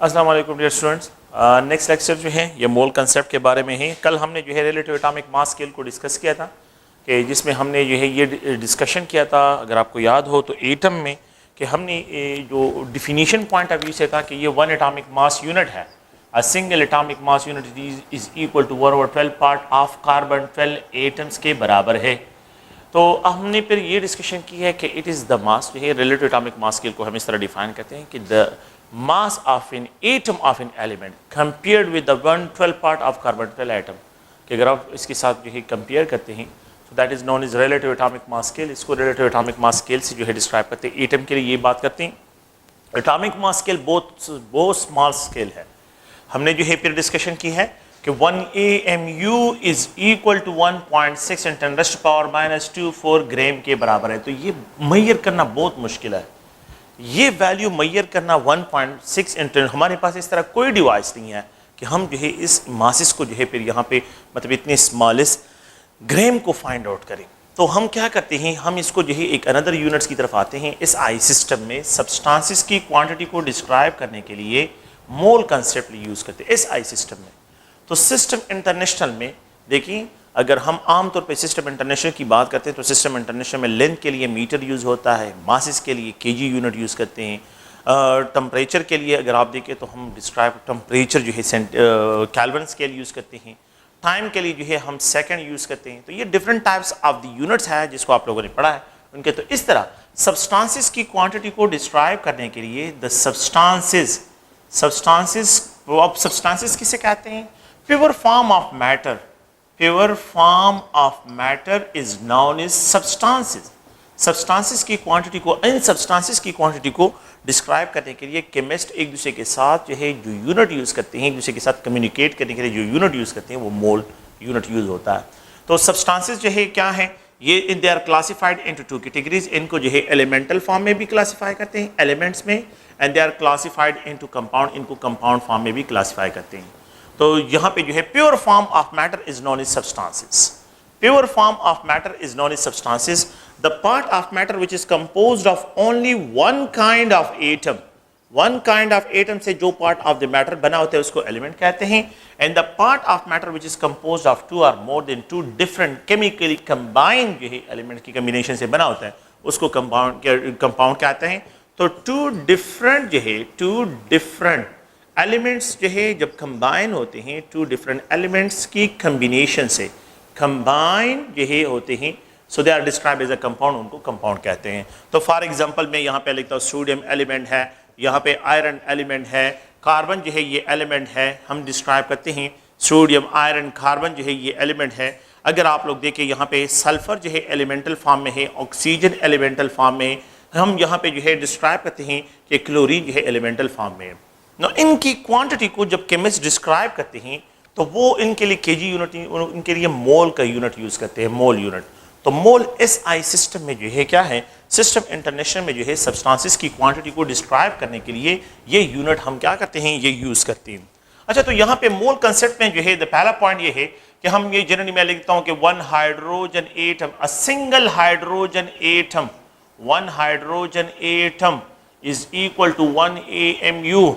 अस्सलाम वालेकुम dear students. Next lecture जो है ये मोल कंसेप्ट के बारे में है। कल हमने जो है रिलेटिव एटॉमिक मास स्केल को डिस्कस किया था कि जिसमें हमने जो है ये डिस्कशन किया था, अगर आपको याद हो तो एटम में, कि हमने जो डिफिनीशन पॉइंट ऑफ व्यू से था कि ये वन एटॉमिक मास यूनिट है। A single atomic mass unit is equal to 1/12 part of carbon 12 atoms के बराबर है। तो हमने फिर ये डिस्कशन की है कि इट इज़ द मास, जो है रिलेटिव एटॉमिक मास स्केल को हम इस तरह डिफाइन करते हैं कि the mass of an atom of an element compared with the 1/12 part of carbon 12 atom, कि अगर आप इसके साथ जो है कंपेयर करते हैं तो that is known is relative atomic mass scale. इसको रिलेटिव एटॉमिक मास स्केल से जो है डिस्क्राइब करते हैं। एटम के लिए ये बात करते हैं। एटॉमिक मास स्केल बहुत स्मॉल स्केल है। हमने जो है फिर डिस्कशन की है कि 1 AMU इज इक्वल टू 1.6 × 10⁻²4 ग्राम के बराबर है। तो ये मैयर करना बहुत मुश्किल है। ये वैल्यू मैयर करना 1.6 इंटू, हमारे पास इस तरह कोई डिवाइस नहीं है कि हम जो है इस मासिस को जो है फिर यहाँ पे मतलब इतने स्मॉलेस्ट ग्राम को फाइंड आउट करें। तो हम क्या करते हैं, हम इसको जो है एक अनदर यूनिट्स की तरफ आते हैं। इस आई सिस्टम में सब्सटेंसेस की क्वांटिटी को डिस्क्राइब करने के लिए मोल कंसेप्ट यूज़ करते हैं इस आई सिस्टम में। तो सिस्टम इंटरनेशनल में देखिए, अगर हम आमतौर पे सिस्टम इंटरनेशनल की बात करते हैं तो सिस्टम इंटरनेशनल में लेंथ के लिए मीटर यूज़ होता है, मासिस के लिए केजी यूनिट यूज़ करते हैं, टेम्परेचर के लिए अगर आप देखें तो हम डिस्क्राइब टेम्परेचर जो है केल्विन स्केल यूज़ करते हैं, टाइम के लिए जो है हम सेकंड यूज़ करते हैं। तो ये different types of the units है जिसको आप लोगों ने पढ़ा है उनके। तो इस तरह सब्सटेंसेस की क्वांटिटी को डिस्क्राइब करने के लिए द सब्सटेंसेस किसे कहते हैं? Pure form of matter. Pure form of matter is known as substances. Substances की क्वांटिटी को, इन substances की क्वांटिटी को डिस्क्राइब करने के लिए केमिस्ट एक दूसरे के साथ जो है जो यूनिट यूज़ करते हैं, एक दूसरे के साथ कम्युनिकेट करने के लिए जो यूनिट यूज़ करते हैं वो मोल यूनिट यूज़ होता है। तो substances जो है क्या है, ये they are classified into 2 categories. इनको जो है एलिमेंटल फॉर्म में भी क्लासीफाई करते हैं एलिमेंट्स में, and they are classified into compound, इनको कंपाउंड फॉर्म में भी क्लासीफाई करते हैं। तो यहाँ पे जो है pure form of matter is known is substances. Pure form of matter is known is substances. The part of matter which is composed of only one kind of atom. One kind of atom से जो part of the matter बना होता है उसको element कहते हैं। And the part of matter which is composed of 2 और more than 2 different chemically combined जो है एलिमेंट की कम्बिनेशन से बना होता है उसको कंपाउंड कहते हैं। तो 2 डिफरेंट एलिमेंट्स जो है जब कंबाइन होते हैं, 2 डिफरेंट एलिमेंट्स की कम्बिनेशन से कंबाइन जो है होते हैं, so they are describe as a compound, उनको कंपाउंड कहते हैं। तो फॉर एग्जांपल मैं यहाँ पे लिखता हूँ सोडियम एलिमेंट है, यहाँ पे आयरन एलिमेंट है, कार्बन जो है ये एलिमेंट है, हम डिस्क्राइब करते हैं सोडियम आयरन कार्बन जो है ये एलिमेंट है। अगर आप लोग देखें यहाँ पे सल्फर जो है एलिमेंटल फॉर्म में है, ऑक्सीजन एलिमेंटल फॉर्म में, हम यहाँ पे जो है डिस्क्राइब करते हैं कि क्लोरीन जो है एलिमेंटल फॉर्म में है। ना इनकी क्वांटिटी को जब केमिस्ट डिस्क्राइब करते हैं तो वो इनके लिए केजी यूनिट, इनके लिए मोल का यूनिट यूज़ करते हैं, मोल यूनिट। तो मोल एस आई सिस्टम में जो है क्या है, सिस्टम इंटरनेशनल में जो है सब्सटेंसेस की क्वांटिटी को डिस्क्राइब करने के लिए ये यूनिट हम क्या करते हैं, ये यूज़ करते हैं। अच्छा, तो यहाँ पे मोल कंसेप्ट में जो है पहला पॉइंट ये है कि हम ये जनरली मैं लिखता हूँ कि 1 hydrogen atom, a single hydrogen atom, 1 hydrogen atom is equal to 1 AMU।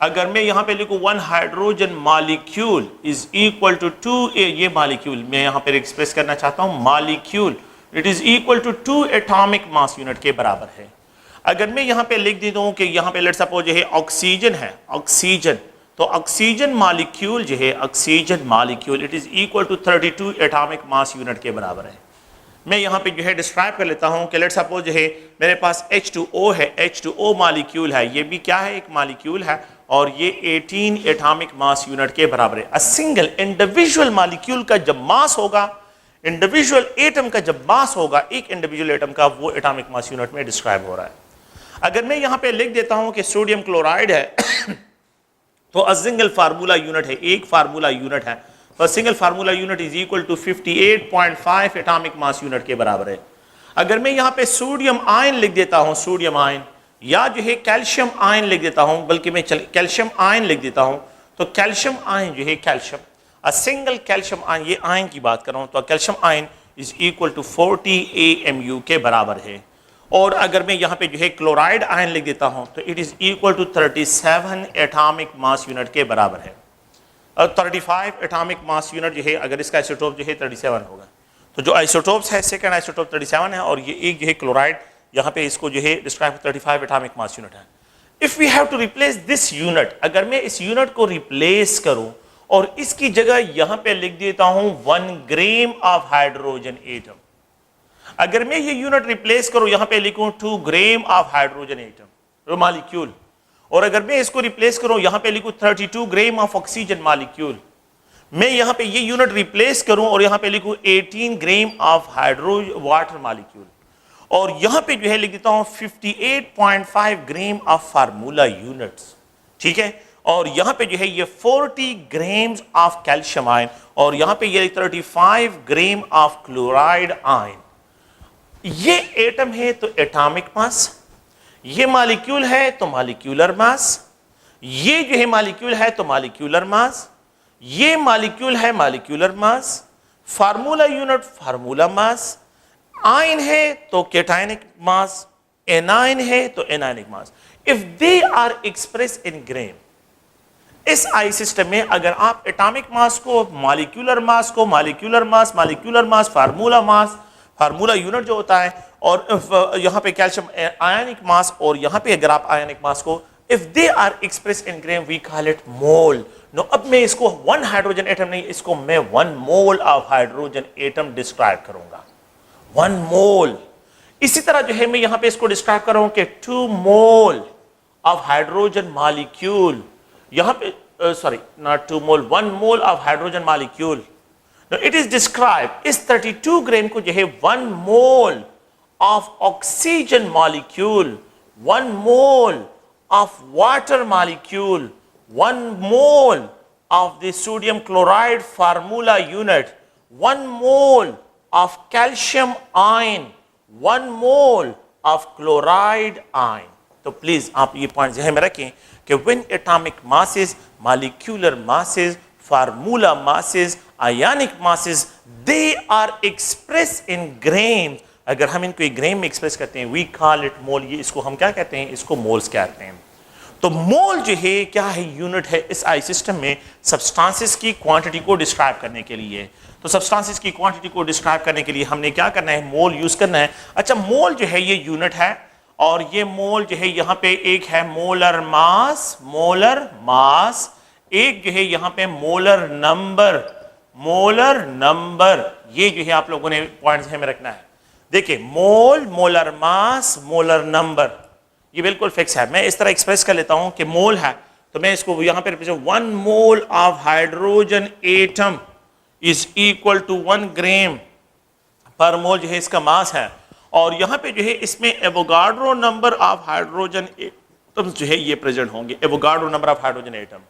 अगर मैं यहाँ पे लिखूँ 1 hydrogen molecule is equal to 2 ये मॉलिक्यूल मैं यहाँ पे एक्सप्रेस करना चाहता हूँ, molecule it is equal to 2 atomic mass unit के बराबर है। अगर मैं यहाँ पे लिख देता हूँ कि यहाँ पे लेट्स सपोज है ऑक्सीजन है, ऑक्सीजन, तो ऑक्सीजन मॉलिक्यूल जो है, oxygen molecule it is equal to 32 atomic mass unit के बराबर है। मैं यहाँ पे जो है डिस्क्राइब कर लेता हूँ कि लेट्स सपोज है मेरे पास H2O है, H2O मॉलिक्यूल है, ये भी क्या है, एक मॉलिक्यूल है, और ये 18 एटॉमिक मास यूनिट के बराबर है। अ सिंगल इंडिविजुअल मॉलिक्यूल का जब मास होगा, इंडिविजुअल एटम का जब मास होगा, एक इंडिविजुअल एटम का, वो एटॉमिक मास यूनिट में डिस्क्राइब हो रहा है। अगर मैं यहाँ पे लिख देता हूँ कि सोडियम क्लोराइड है तो अ सिंगल फार्मूला यूनिट है, एक फार्मूला यूनिट है, तो single formula unit is equal to 58.5 atomic mass unit के बराबर है। अगर मैं यहाँ पे सोडियम आयन लिख देता हूँ, सोडियम आयन, या जो है कैल्शियम आयन लिख देता हूँ, बल्कि मैं कैल्शियम आयन लिख देता हूँ, तो कैल्शियम आयन जो है, calcium, a single calcium ion, ये आयन की बात कर रहा हूँ, तो calcium ion is equal to 40 AMU के बराबर है। और अगर मैं यहाँ पे जो है क्लोराइड आयन लिख देता हूँ तो it is equal to 37 atomic mass unit के बराबर है। और 35 एटॉमिक मास यूनिट जो है अगर इसका आइसोटोप जो है 37 होगा, तो जो आइसोटोप्स है सेकंड आइसोटोप 37 है और ये एक जो है क्लोराइड यहाँ पे इसको जो है डिस्क्राइब 35 एटॉमिक मास यूनिट है। If we have to replace this unit, अगर मैं इस यूनिट को रिप्लेस करूं और इसकी जगह यहां पे लिख देता हूं 1 ग्राम ऑफ हाइड्रोजन एटम, अगर मैं ये यूनिट रिप्लेस करूं यहां पे लिखूं 2 gram of hydrogen atom molecule, और अगर मैं इसको रिप्लेस करूं यहां पे लिखूं 32 ग्राम ऑफ ऑक्सीजन मॉलिक्यूल, मैं यहां पे ये यूनिट रिप्लेस करूं और यहां पे लिखूं 18 gram of hydrogen water molecule, और यहां पे जो है लिख देता हूं 58.5 ग्राम ऑफ फार्मूला यूनिट्स, ठीक है, और यहां पे जो है ये 40 ग्राम ऑफ कैल्शियम आयन, और यहां पे ये 35 ग्राम ऑफ क्लोराइड आयन। ये एटम है तो एटॉमिक मास, ये मॉलिक्यूल है तो मॉलिक्यूलर मास, ये जो है मॉलिक्यूल है तो मॉलिक्यूलर मास, ये मॉलिक्यूल है molecular mass, formula unit formula mass, ion है तो कैटायनिक मास, एनायन है तो anionic mass. If they are express in gram, S I system में अगर आप एटॉमिक मास को मॉलिक्यूलर मास को molecular mass molecular mass formula unit जो होता है, और यहाँ पे कैल्शियम आयनिक मास, और यहाँ पे अगर आप आयनिक मास को if they are express in gram we call it mole. No, अब मैं इसको 1 हाइड्रोजन एटम नहीं, इसको मैं 1 mole of hydrogen atom describe करूंगा, 1 मोल। इसी तरह जो है मैं यहां पे इसको डिस्क्राइब कर रहा हूं कि 2 मोल ऑफ हाइड्रोजन मॉलिक्यूल, यहां पे sorry not 2 mole, 1 mole of hydrogen molecule. It is describe, इस 32 ग्राम को जो है 1 mole of oxygen molecule, 1 mole of water molecule, 1 mole of the sodium chloride formula unit, 1 mole of calcium ion, 1 mole of chloride ion। तो please आप ये point ध्यान में रखें कि when atomic masses, molecular masses, formula masses, ionic masses, they are expressed in grams, अगर हम इनको एक ग्राम में एक्सप्रेस करते हैं we call it mole। ये इसको हम क्या कहते हैं, इसको मोल्स कहते हैं। तो मोल जो है क्या है, यूनिट है इस आई सिस्टम में सब्सटेंसेस की क्वांटिटी को डिस्क्राइब करने के लिए। तो सब्सटेंसेस की क्वांटिटी को डिस्क्राइब करने के लिए हमने क्या करना है, मोल यूज करना है। अच्छा, मोल जो है ये यूनिट है, और ये मोल जो है यहाँ पे एक है मोलर मास, एक जो है यहाँ पे मोलर नंबर, ये जो है आप लोगों ने पॉइंट में रखना है। देखिए मोल, मोलर मास, मोलर नंबर, ये बिल्कुल फिक्स है। मैं इस तरह एक्सप्रेस कर लेता हूं कि मोल है तो मैं इसको यहां पे 1 mole of hydrogen atom is equal to 1 gram per mole जो है इसका मास है, और यहां पे जो है इसमें Avogadro number of hydrogen atom जो है ये प्रेजेंट होंगे, Avogadro number of hydrogen atom.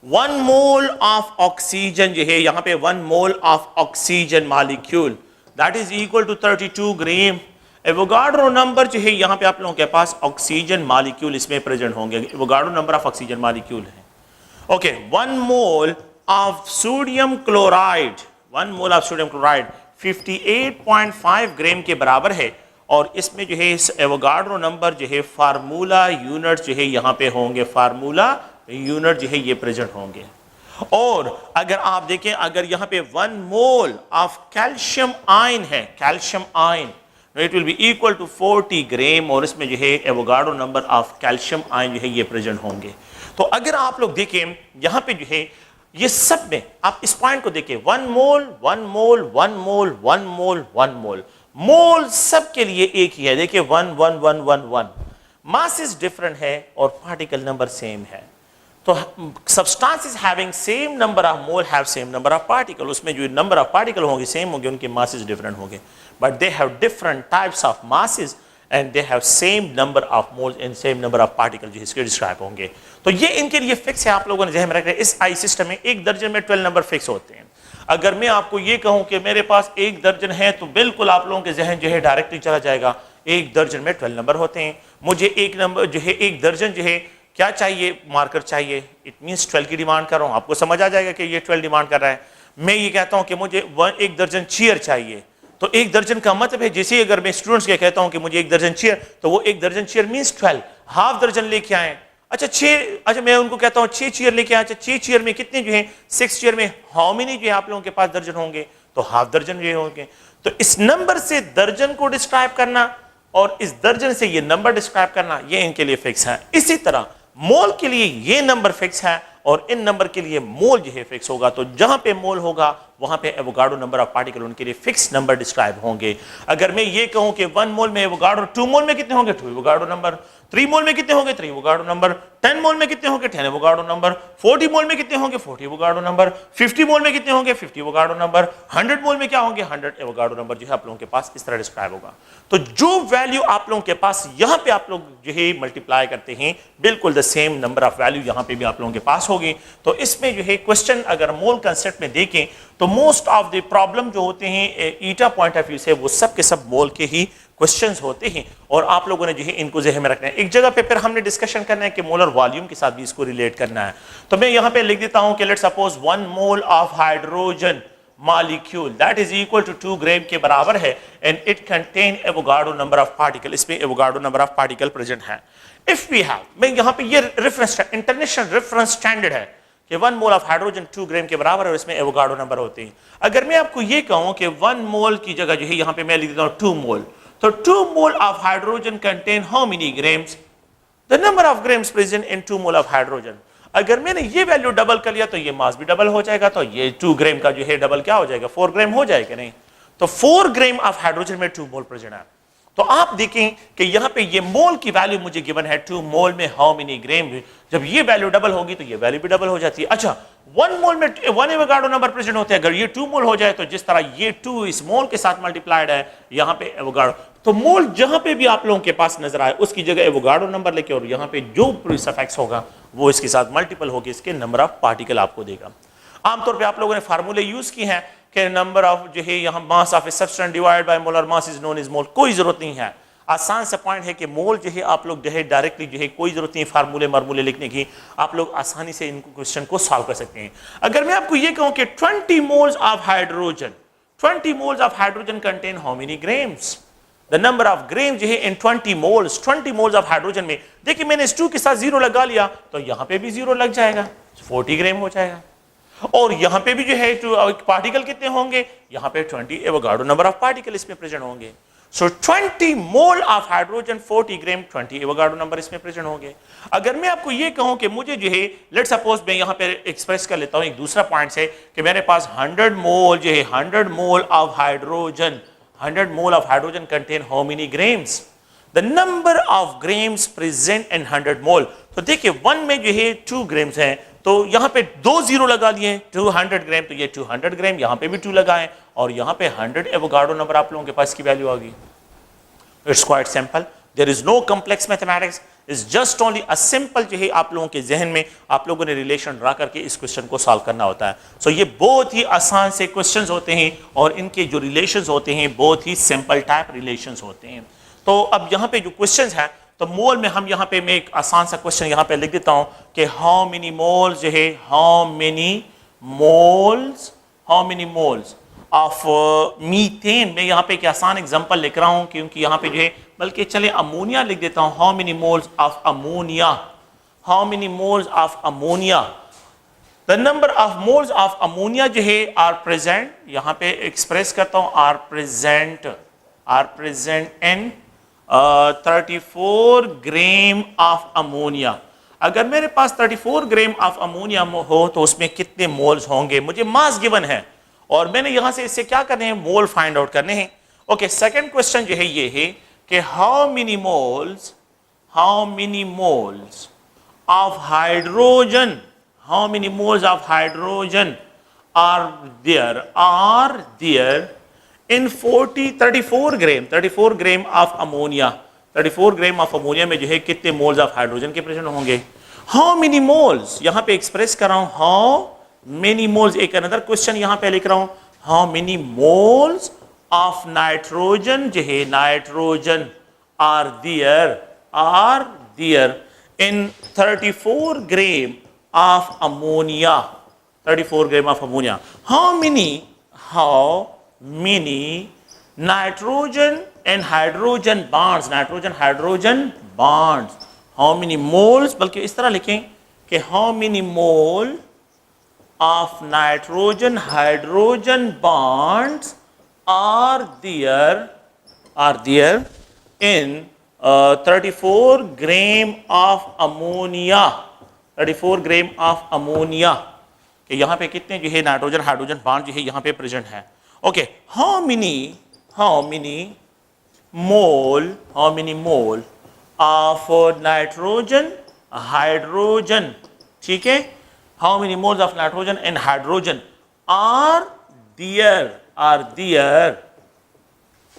1 mole of oxygen जो है यहाँ पे 1 mole of oxygen molecule that is equal to 32 gram. Avogadro number जो है यहाँ पे आप लोगों के पास ऑक्सीजन मॉलिक्यूल इसमें प्रेजेंट होंगे, Avogadro number of oxygen molecule है। Okay, 1 mole of sodium chloride, 1 mole of sodium chloride 58.5 ग्राम के बराबर है, और इसमें जो है इस एवोगाड्रो नंबर जो है फार्मूला यूनिट जो है यहाँ पे होंगे, फार्मूला यूनिट जो है ये प्रेजेंट होंगे। और अगर आप देखें, अगर यहाँ पे 1 मोल ऑफ कैल्शियम आयन है, calcium ion, it will be equal to 40 gram, और इसमें जो है Avogadro number of calcium ion जो है ये प्रेजेंट होंगे। तो अगर आप लोग देखें यहाँ पे जो है ये सब में आप इस पॉइंट को देखें, 1 मोल 1 मोल 1 मोल 1 मोल 1 मोल, मोल सब के लिए एक ही है। देखिए 1 1 1 1 1, मासेस डिफरेंट है और पार्टिकल नंबर सेम है। तो substances having same number of mole have same number of particle, उसमें जो नंबर ऑफ पार्टिकल होंगे सेम होंगे, उनके मासेस डिफरेंट होंगे, but they have different types of masses and they have same number of moles and same number of particle जो इसके describe होंगे। तो ये इनके लिए फिक्स है, आप लोगों ने ध्यान में रखना है। इस आई सिस्टम में 1 दर्जन में 12 नंबर फिक्स होते हैं। अगर मैं आपको ये कहूं कि मेरे पास 1 दर्जन है तो बिल्कुल आप लोगों के जहन जो है डायरेक्टली चला जाएगा, 1 दर्जन में 12 नंबर होते हैं। मुझे 1 नंबर जो है 1 दर्जन जो है क्या चाहिए, मार्कर चाहिए, इट मीन्स 12 की डिमांड कर रहा हूं, आपको समझ आ जाएगा कि ये 12 डिमांड कर रहा है। मैं ये कहता हूं कि मुझे 1 दर्जन चेयर चाहिए, तो 1 दर्जन का मतलब है, जैसे अगर मैं स्टूडेंट्स के कहता हूं कि मुझे 1 दर्जन चेयर, तो वो 1 दर्जन चेयर मींस 12, हाफ दर्जन लेके आए। अच्छा मैं उनको कहता हूं 6 चेयर लेके आए। अच्छा 6 चेयर में कितने जो है, 6 चेयर में हाउ मेनी जो है आप लोगों के पास दर्जन होंगे, तो हाफ दर्जन जो होंगे। तो इस नंबर से दर्जन को डिस्क्राइब करना और इस दर्जन से ये नंबर डिस्क्राइब करना, ये इनके लिए फिक्स है। इसी तरह मोल के लिए ये नंबर फिक्स है और इन नंबर के लिए मोल जो है फिक्स होगा। तो जहां पे मोल होगा वहां पे एवोगाड्रो नंबर ऑफ पार्टिकल उनके लिए फिक्स नंबर डिस्क्राइब होंगे। अगर मैं ये कहूं कि 1 मोल में एवोगाड्रो, 2 मोल में कितने होंगे, 2 एवोगाड्रो नंबर, 3 मोल में कितने होंगे, 3 एवोगाड्रो नंबर, 10 मोल में कितने होंगे, 10 एवोगाड्रो नंबर, 40 मोल में कितने होंगे, 40 एवोगाड्रो नंबर, 50 मोल में कितने होंगे, 50 एवोगाड्रो नंबर, 100 मोल में क्या होंगे, 100 एवोगाड्रो नंबर जो है आप लोगों के पास इस तरह डिस्क्राइब होगा। तो जो वैल्यू आप लोगों के पास यहां पे आप लोग जो है मल्टीप्लाई करते हैं, बिल्कुल the same number of value यहां पे भी आप लोगों के पास होगी। तो इसमें जो है क्वेश्चन अगर मोल कंसेप्ट में देखें तो मोस्ट ऑफ द प्रॉब्लम जो होते हैं ईटा पॉइंट ऑफ व्यू से वो सब के सब मोल के ही क्वेश्चंस होते हैं और आप लोगों ने जो है इनको ज़हन में रखना है। एक जगह पे फिर हमने डिस्कशन करना है कि मोलर वॉल्यूम के साथ भी इसको रिलेट करना है। तो मैं यहां पे लिख देता हूं कि let's suppose 1 mole of hydrogen molecule that is equal to 2 gram के बराबर है and it contain Avogadro number of particle. इसमें Avogadro number of particle present है। इफ वी हैव, मैं यहां पे ये रेफरेंस इंटरनेशनल रेफरेंस स्टैंडर्ड है कि 1 मोल ऑफ हाइड्रोजन 2 ग्राम के बराबर है और इसमें एवोगाड्रो नंबर होते हैं। अगर मैं आपको ये कहूं कि 1 मोल की जगह जो है यहां पे मैं लिख देता हूं 2 मोल, तो 2 मोल of hydrogen contain how many grams, the number of grams present in 2 mole of hydrogen. अगर मैंने ये वैल्यू डबल कर लिया तो ये मास भी डबल हो जाएगा, तो ये 2 ग्राम का जो है डबल क्या हो जाएगा, 4 ग्राम हो जाएगा नहीं। तो 4 ग्राम ऑफ हाइड्रोजन में 2 मोल प्रेजेंट है। तो आप देखें कि यहां पे ये मोल की वैल्यू मुझे गिवन है 2 मोल में हाउ मेनी ग्राम। जब ये वैल्यू डबल होगी तो ये वैल्यू भी डबल हो जाती है। अच्छा 1 मोल में 1 एवोगाड्रो नंबर प्रेजेंट होते हैं, अगर ये 2 मोल हो जाए तो जिस तरह ये 2 इस मोल के साथ मल्टीप्लाइड है यहां पे एवोगाड्रो, तो मोल जहां पे भी आप लोगों के पास नजर आए उसकी जगह एवोगाड्रो नंबर लेके और यहां पे जो सफिक्स होगा वो इसके साथ मल्टीपल होकर इसके नंबर ऑफ पार्टिकल आपको देगा। आमतौर पे आप लोगों ने फार्मूले यूज किए हैं कि नंबर ऑफ जो है यहां mass of a substance divided by molar mass is known as mole. कोई जरूरत नहीं है, आसान सा पॉइंट है कि मोल जो है आप लोग जो है डायरेक्टली जो है कोई जरूरत नहीं फार्मूले मार्मूले लिखने की, आप लोग आसानी से इनको क्वेश्चन को सॉल्व कर सकते हैं। अगर मैं आपको ये कहूं कि 20 moles of hydrogen, 20 moles of hydrogen contain how many grams, the number of gram जो है इन 20 मोल्स ऑफ हाइड्रोजन में। देखिए मैंने इस 2 के साथ 0 लगा लिया तो यहां पे भी 0 लग जाएगा, 40 ग्राम हो जाएगा। और यहां पे भी जो है पार्टिकल कितने होंगे, यहां पे 20 एवोगाड्रो नंबर ऑफ पार्टिकल इसमें प्रेजेंट होंगे। सो 20 mole of hydrogen 40 gram 20 Avogadro number इसमें प्रेजेंट होंगे। अगर मैं आपको ये कहूं कि मुझे जो है लेट्स सपोज मैं यहां पे एक्सप्रेस कर लेता हूं एक दूसरा पॉइंट से कि मेरे पास 100 मोल जो है 100 मोल of hydrogen, 100 mole of hydrogen contain how many grams, the number of grams present in 100 मोल। तो देखिए 1 में जो है 2 ग्राम्स है तो यहां पे 2 0 लगा लिए 200 ग्राम, तो ये 200 ग्राम, यहां पे भी 2 लगाएं और यहां पे 100 एवोगाड्रो नंबर आप लोगों के पास की वैल्यू आ गई। It's quite simple, there is no complex mathematics, is just only a simple जो है आप लोगों के जहन में आप लोगों ने रिलेशन ड्रा करके इस क्वेश्चन को सॉल्व करना होता है। सो ये बहुत ही आसान से क्वेश्चंस होते हैं और इनके जो रिलेशंस होते हैं बहुत ही सिंपल टाइप रिलेशंस होते हैं। तो अब यहाँ पे जो क्वेश्चंस है तो मोल में हम यहाँ पे मैं एक आसान सा क्वेश्चन यहाँ पे लिख देता हूँ कि हाउ मेनी मोल्स जो है how many moles of methane. मैं यहाँ पे एक आसान एग्जांपल लिख रहा हूँ क्योंकि यहाँ पे जो है बल्कि चले अमोनिया लिख देता हूँ, how many moles of ammonia, how many moles of ammonia, the number of moles of ammonia जो है आर प्रेजेंट, यहाँ पे एक्सप्रेस करता हूँ are present in 34 gram of ammonia. अगर मेरे पास 34 ग्राम ऑफ अमोनिया हो तो उसमें कितने मोल्स होंगे, मुझे मास गिवन है और मैंने यहां से इससे क्या करने हैं, मोल फाइंड आउट करने हैं। ओके, सेकंड क्वेश्चन जो है ये है कि how many moles of hydrogen, how many moles of hydrogen are there in 34 gram of ammonia, 34 gram of ammonia में जो है कितने मोल्स ऑफ हाइड्रोजन के प्रेजेंट होंगे। हाउ मेनी मोल्स यहां पे एक्सप्रेस कर रहा हूं, हाउ मेनी मोल्स, एक अनदर क्वेश्चन यहां पे लिख रहा हूं, how many moles of nitrogen जो है nitrogen are there in 34 gram of ammonia, 34 gram of ammonia. How many nitrogen and hydrogen bonds, nitrogen hydrogen bonds, how many moles, बल्कि इस तरह लिखें कि how many mole of nitrogen hydrogen bonds are there in 34 gram of ammonia, 34 gram of ammonia, कि यहाँ पे कितने जो है नाइट्रोजन हाइड्रोजन बॉन्ड जो है यहाँ पे प्रेजेंट है। Okay, how many mole of nitrogen hydrogen, ठीक है, how many moles of nitrogen and hydrogen are there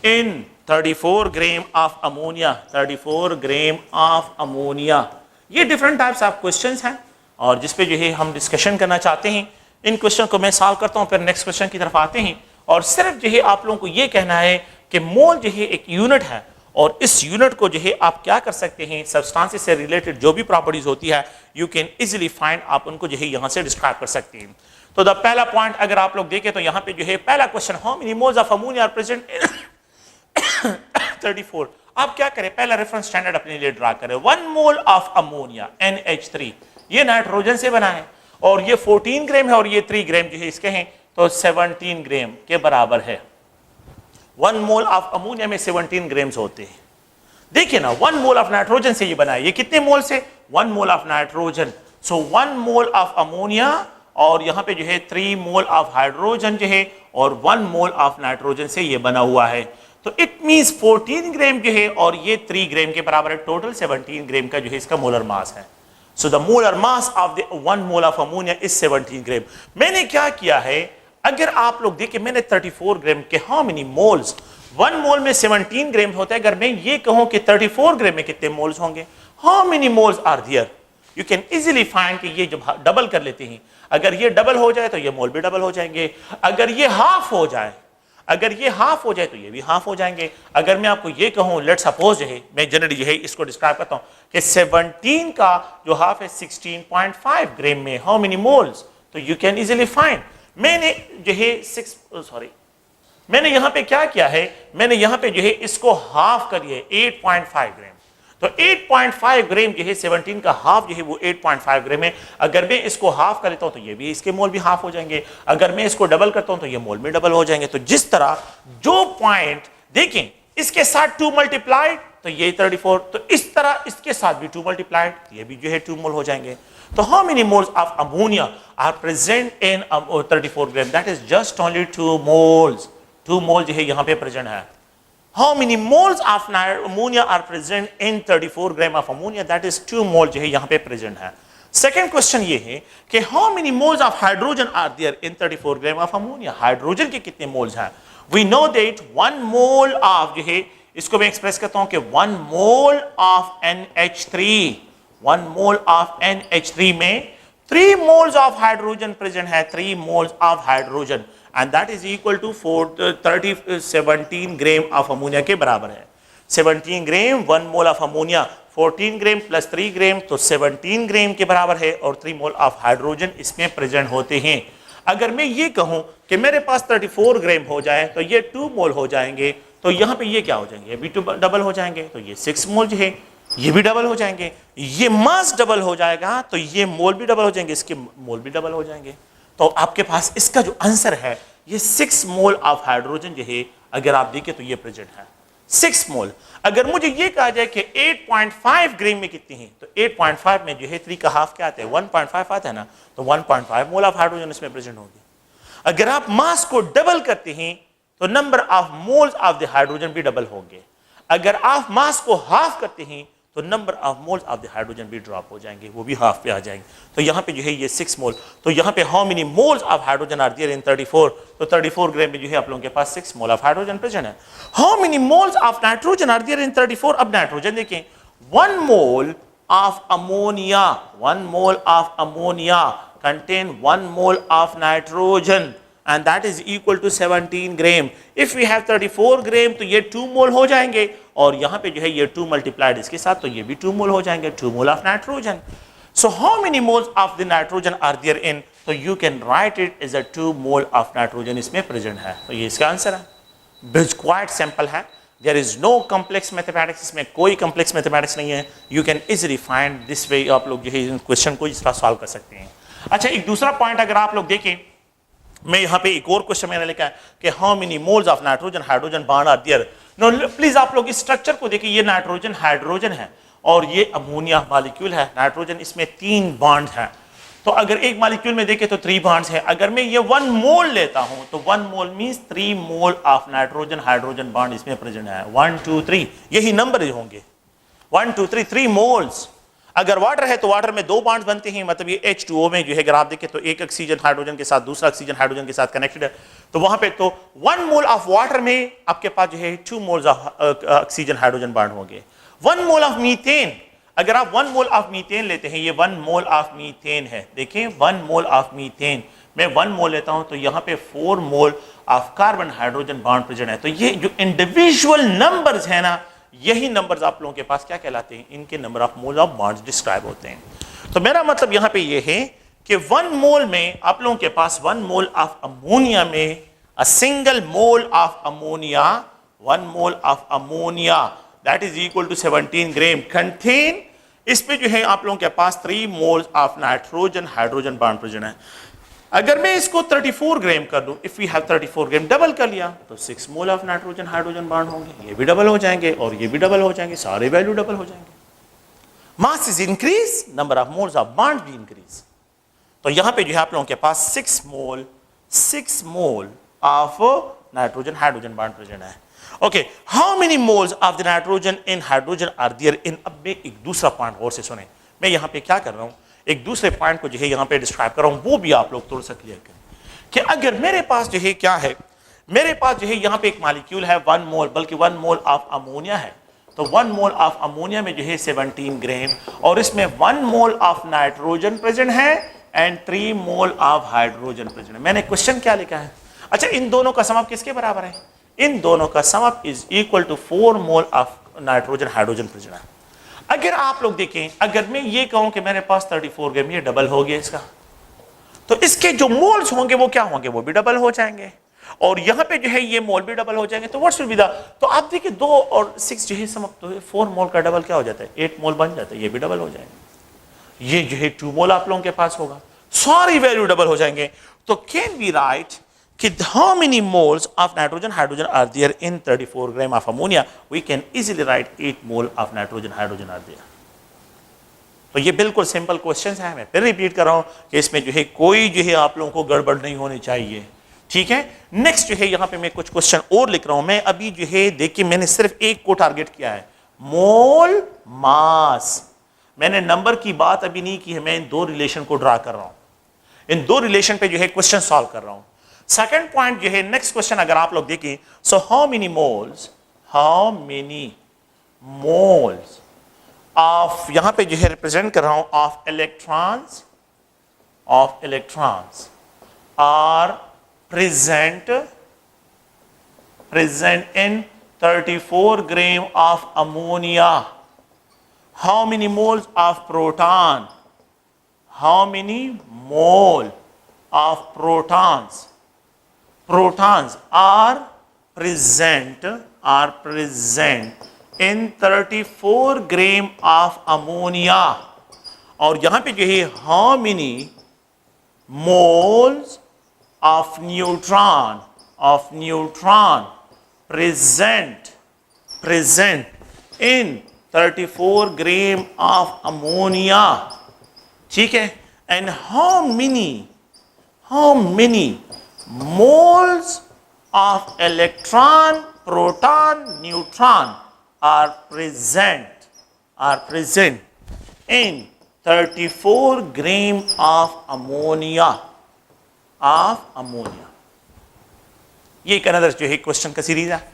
in 34 gram of ammonia, 34 gram of ammonia। ये डिफरेंट टाइप्स ऑफ क्वेश्चंस हैं और जिस पे जो है हम डिस्कशन करना चाहते हैं। इन क्वेश्चन को मैं सॉल्व करता हूँ, फिर नेक्स्ट क्वेश्चन की तरफ आते हैं और सिर्फ जो है आप लोगों को ये कहना है कि मोल जो है एक यूनिट है और इस यूनिट को जो है आप क्या कर सकते हैं, सब्सटेंसेस से रिलेटेड जो भी प्रॉपर्टीज होती है यू कैन इजीली फाइंड, आप उनको जो है यहाँ से डिस्क्राइब कर सकते हैं। तो द पहला पॉइंट अगर आप लोग देखें तो यहाँ पे जो है पहला question, how many moles of ammonia are present 34। आप क्या करें, पहला रेफरेंस स्टैंडर्ड अपने लिए ड्रा करें। 1 मोल ऑफ अमोनिया NH3, ये नाइट्रोजन से बना है और ये 14 ग्राम है और ये 3 ग्राम जो है इसके हैं तो 17 ग्राम के बराबर है। 1 मोल ऑफ अमोनिया में 17 ग्राम्स होते हैं। देखिए ना, 1 मोल ऑफ नाइट्रोजन से ये बना है, ये कितने मोल से, 1 mole of nitrogen, so 1 mole of ammonia और यहाँ पे जो है 3 मोल ऑफ हाइड्रोजन जो है और 1 मोल ऑफ नाइट्रोजन से ये बना हुआ है। तो इट मींस 14 ग्राम जो है और ये 3 ग्राम के बराबर है, टोटल 17 ग्राम का जो है इसका मोलर मास है। So the molar mass of the 1 mole of ammonia is 17 ग्राम। मैंने क्या किया है, अगर आप लोग देखिए मैंने 34 ग्राम के हाउ मेनी मोल्स, 1 मोल में 17 ग्राम होता है, अगर मैं ये कहूं कि 34 ग्राम में कितने मोल्स होंगे, how many moles are there, you can easily find कि ये जब डबल कर लेते हैं, अगर ये डबल हो जाए तो ये मोल भी डबल हो जाएंगे, अगर ये हाफ हो जाए, अगर ये हाफ हो जाए तो ये भी हाफ हो जाएंगे। अगर मैं आपको ये कहूं, लेट सपोज जो है मैं जनरली जो है इसको डिस्क्राइब करता हूं कि 17 का जो हाफ है 16.5 ग्राम में हाउ मेनी मोल्स, तो यू कैन इजीली फाइंड। मैंने जो है मैंने यहां पे क्या किया है, मैंने यहां पे जो है इसको हाफ करिए 8.5 ग्राम, तो 8.5 ग्राम जो है 17 का हाफ जो है वो 8.5 ग्राम है। अगर मैं इसको हाफ कर लेता हूं तो ये भी इसके मोल भी हाफ हो जाएंगे, अगर मैं इसको डबल करता हूं तो ये मोल भी डबल हो जाएंगे। तो जिस तरह जो पॉइंट देखें इसके साथ 2 मल्टीप्लाइड तो ये 34, तो इस तरह इसके साथ भी 2 मल्टीप्लाइड ये भी जो है 2 मोल हो जाएंगे। तो how many moles of ammonia are present in 34 gram, that is just only 2 moles, 2 mole जो है यहां पे प्रेजेंट है। How many moles of ammonia are present in 34 gram of ammonia? That is 2 mole जो है यहाँ पे प्रेजेंट है। सेकेंड क्वेश्चन ये है कि how many moles of hydrogen are there in 34 gram of ammonia? Hydrogen के कितने मोल्स हैं? We know that 1 mole of जो है इसको मैं एक्सप्रेस करता हूँ कि 1 mole of NH3, 1 mole of NH3 में 3 moles of hydrogen present है, 3 moles of hydrogen and that is equal to 17 gram of ammonia के बराबर है। 17 ग्राम 1 mole of ammonia, 14 gram plus 3 ग्राम तो 17 ग्राम के बराबर है और 3 मोल ऑफ हाइड्रोजन इसमें प्रेजेंट होते हैं। अगर मैं ये कहूं कि मेरे पास 34 ग्राम हो जाए तो ये 2 मोल हो जाएंगे, तो यहाँ पे ये क्या हो जाएंगे, ये भी डबल हो जाएंगे, तो ये 6 मोल जो है ये भी डबल हो जाएंगे, ये मास डबल हो जाएगा तो ये मोल भी डबल हो जाएंगे, इसके मोल भी डबल हो जाएंगे। तो आपके पास इसका जो आंसर है ये 6 मोल ऑफ हाइड्रोजन जो है अगर आप देखें तो ये प्रेजेंट है 6 मोल। अगर मुझे ये कहा जाए कि 8.5 ग्राम में कितनी है, तो 8.5 में जो है 3 का हाफ क्या आता है, 1.5 आता है ना, तो 1.5 मोल ऑफ हाइड्रोजन इसमें प्रेजेंट होगी। अगर आप मास को डबल करते हैं तो number of moles of the hydrogen भी डबल होंगे, अगर आप मास को हाफ करते हैं तो number of moles of the hydrogen भी ड्रॉप हो जाएंगे, वो भी हाफ पे आ जाएंगे। तो यहाँ पे जो है ये 6 मोल, तो यहाँ पे how many moles of hydrogen are there in 34, तो 34 ग्राम में जो है आप लोगों के पास 6 मोल ऑफ हाइड्रोजन प्रेजेंट है। How many moles of nitrogen are there in 34, अब नाइट्रोजन देखें, 1 mole of ammonia, 1 mole of ammonia contain 1 mole of nitrogen and that is equal to 17 gram. if we have 34 gram तो ये 2 मोल हो जाएंगे और यहाँ पे जो है ये 2 मल्टीप्लाइड इसके साथ तो ये भी 2 मोल हो जाएंगे, 2 मोल of nitrogen. so how many moles of the nitrogen are there in, तो you can write it as a 2 mole of nitrogen इसमें प्रेजेंट है, तो ये इसका आंसर है। क्वाइट सिंपल है, there is no complex mathematics, इसमें कोई कॉम्प्लेक्स मैथमेटिक्स नहीं है। You can easily find this way, आप लोग जो है क्वेश्चन को इस तरह सॉल्व कर सकते हैं। अच्छा, एक दूसरा पॉइंट अगर आप लोग देखें, मैं यहाँ पे एक और क्वेश्चन मैंने लिखा है कि how many moles of nitrogen hydrogen bond are there. No please आप लोग इस स्ट्रक्चर को देखिए, ये नाइट्रोजन हाइड्रोजन है और ये अमोनिया मॉलिक्यूल है। नाइट्रोजन इसमें 3 बॉन्ड हैं, तो अगर एक मॉलिक्यूल में देखें तो 3 बॉन्ड्स हैं। अगर मैं ये 1 मोल लेता हूं तो 1 mole means 3 mole of nitrogen hydrogen bond इसमें प्रेजेंट है। 1 2 3 यही नंबर होंगे, 1 2 3 3 मोल्स। अगर वाटर है तो वाटर में 2 बॉन्ड्स बनते हैं, मतलब ये H2O में जो है अगर आप देखें तो एक ऑक्सीजन हाइड्रोजन के साथ दूसरा ऑक्सीजन हाइड्रोजन के साथ कनेक्टेड है, तो वहां पे तो 1 मोल ऑफ वाटर में आपके पास जो है 2 moles of oxygen hydrogen bond होंगे। 1 मोल ऑफ मीथेन, अगर आप 1 मोल ऑफ मीथेन लेते हैं, ये 1 मोल ऑफ मीथेन है, देखिए 1 मोल ऑफ मीथेन, मैं 1 मोल लेता हूं तो यहाँ पे 4 mole of carbon hydrogen bond present है। तो ये जो इंडिविजुअल नंबर्स है ना, यही नंबर्स आप लोगों के पास क्या कहलाते हैं, इनके number of mole of bonds describe होते हैं। तो मेरा मतलब यहाँ पे ये है कि 1 मोल में आप लोगों के पास 1 मोल ऑफ अमोनिया में a single mole of ammonia, 1 mole of ammonia that is equal to 17 gram contain, इस पे जो है आप लोगों के पास 3 moles of nitrogen hydrogen bond present है। अगर मैं इसको 34 ग्राम कर दूं, if we have 34 gram, double कर लिया तो 6 mole of nitrogen hydrogen bond होंगे, ये भी डबल हो जाएंगे और ये भी डबल हो जाएंगे, सारे वैल्यू डबल हो जाएंगे। Mass is increase, number of moles of bond भी इंक्रीज। तो यहां पे जो है आप लोगों के पास 6 mole of nitrogen hydrogen bond present है। Okay, how many moles of the nitrogen in hydrogen are there in. अब मैं एक दूसरा पॉइंट और से सुने, मैं यहां पे क्या कर रहा हूं, एक दूसरे पॉइंट को जो है यहां पे डिस्क्राइब कर रहा हूं, वो भी आप लोग थोड़ा सा क्लियर करें कि अगर मेरे पास जो है क्या है, मेरे पास जो है यहां पे एक मॉलिक्यूल है 1 मोल, बल्कि 1 मोल ऑफ अमोनिया है, तो 1 मोल ऑफ अमोनिया में जो है 17 ग्राम और इसमें 1 मोल ऑफ नाइट्रोजन प्रेजेंट है and 3 mole of hydrogen present है। मैंने क्वेश्चन क्या लिखा है, अच्छा इन दोनों का सम अप किसके बराबर है, इन दोनों का sum up is equal to 4 mole of nitrogen hydrogen present है। अगर आप लोग देखें, अगर मैं ये कहूं कि मेरे पास 34 ग्राम, ये डबल हो गया इसका, तो इसके जो मोल्स होंगे वो क्या होंगे, वो भी डबल हो जाएंगे और यहां पे जो है ये मोल भी डबल हो जाएंगे। तो व्हाट्स विल बी द, तो आप देखिए 2 और 6 जो है सम अप, तो 4 मोल का डबल क्या हो जाता है, 8 मोल बन जाता है, ये भी डबल हो जाएंगे, ये जो है 2 मोल आप लोगों के पास होगा, सारी वैल्यू डबल हो जाएंगे। तो कैन वी राइट कि how many moles of nitrogen hydrogen are there in 34 gram of ammonia, we can easily write 8 mole of nitrogen hydrogen are there। तो ये बिल्कुल सिंपल क्वेश्चन है, मैं फिर रिपीट कर रहा हूं कि इसमें जो है कोई जो है आप लोगों को गड़बड़ नहीं होनी चाहिए, ठीक है। नेक्स्ट जो है यहां पे मैं कुछ क्वेश्चन और लिख रहा हूं, मैं अभी जो है देखिए मैंने सिर्फ एक को टारगेट किया है, मोल मास, मैंने नंबर की बात अभी नहीं की है, मैं इन 2 रिलेशन को ड्रा कर रहा हूं, इन 2 रिलेशन पे जो है क्वेश्चन सॉल्व कर रहा हूं। सेकंड पॉइंट जो है नेक्स्ट क्वेश्चन अगर आप लोग देखें, so how many moles of, यहां पे जो है रिप्रेजेंट कर रहा हूं, of electrons are present in 34 gram of ammonia. How many moles of proton, how many mole of protons are present in 34 gram of ammonia। और यहां पे जो है how many moles of neutron present in 34 gram of ammonia, ठीक है, and how many moles of electron, proton, neutron are present in 34 gram of ammonia। ये एक another जो है क्वेश्चन का सीरीज है।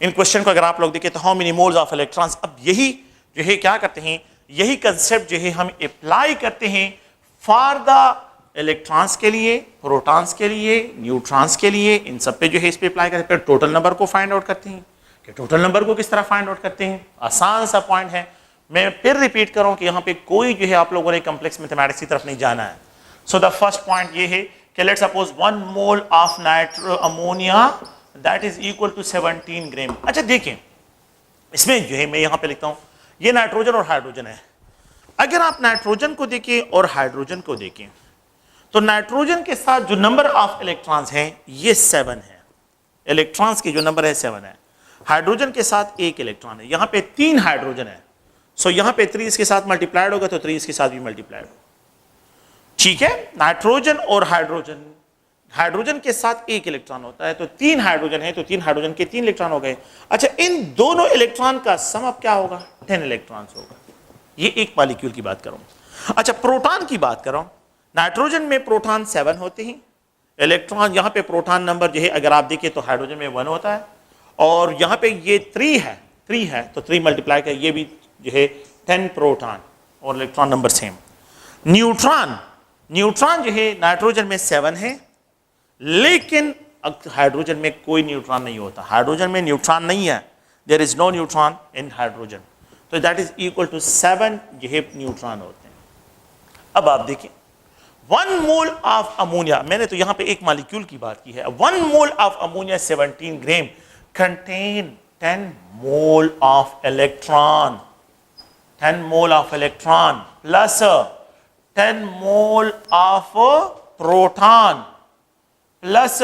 इन क्वेश्चन को अगर आप लोग देखें तो how many moles of electrons, अब यही जो है क्या करते हैं, यही कंसेप्ट जो है हम अप्लाई करते हैं फॉर द इलेक्ट्रॉन्स के लिए, प्रोटॉन्स के लिए, न्यूट्रॉन्स के लिए, इन सब पे जो है इस पे अप्लाई करते हैं। फिर टोटल नंबर को फाइंड आउट करते हैं कि टोटल नंबर को किस तरह फाइंड आउट करते हैं, आसान सा पॉइंट है। मैं फिर रिपीट कर रहा हूं कि यहां पे कोई जो है आप लोगों ने कॉम्प्लेक्स मैथमेटिक्स की तरफ नहीं जाना है। सो द फर्स्ट पॉइंट ये है कि let's suppose 1 mole of ammonia that is equal to 17 gram. अच्छा देखिए, इसमें जो है मैं यहां पे लिखता हूं, ये नाइट्रोजन और हाइड्रोजन है। अगर आप नाइट्रोजन को देखें और हाइड्रोजन को देखें तो नाइट्रोजन के साथ जो नंबर ऑफ इलेक्ट्रॉन्स हैं ये 7 है, इलेक्ट्रॉन्स की जो नंबर है 7 है। हाइड्रोजन के साथ 1 इलेक्ट्रॉन है, यहां पे 3 हाइड्रोजन है, सो यहां पे 3 इसके साथ मल्टीप्लाइड होगा तो 3 इसके साथ भी मल्टीप्लाइड होगा। ठीक है, नाइट्रोजन और हाइड्रोजन, हाइड्रोजन के साथ 1 इलेक्ट्रॉन होता है तो 3 हाइड्रोजन है तो 3 हाइड्रोजन के 3 इलेक्ट्रॉन हो गए। अच्छा, इन दोनों इलेक्ट्रॉन का सम अब क्या होगा? 10 इलेक्ट्रॉन्स होगा। ये एक मॉलिक्यूल की बात कर रहा हूं। अच्छा, प्रोटॉन की बात कर रहा हूं। नाइट्रोजन में प्रोटॉन 7 होते हैं, इलेक्ट्रॉन यहां पे प्रोटॉन नंबर जो है अगर आप देखिए तो हाइड्रोजन में 1 होता है, और यहां पे ये 3 है तो 3 मल्टीप्लाई कर ये भी जो है 10 प्रोटॉन और इलेक्ट्रॉन नंबर सेम। न्यूट्रॉन जो है नाइट्रोजन में 7 है, लेकिन हाइड्रोजन में कोई न्यूट्रॉन नहीं होता। हाइड्रोजन में न्यूट्रॉन नहीं है, there is no neutron in hydrogen, तो दैट इज इक्वल टू 7 जो है न्यूट्रॉन होते हैं। अब आप देखिए 1 मोल ऑफ अमोनिया, मैंने तो यहां पे एक मॉलिक्यूल की बात की है। 1 mole of ammonia 17 gram contain 10 mole of electron, 10 mole of electron plus 10 mole of proton plus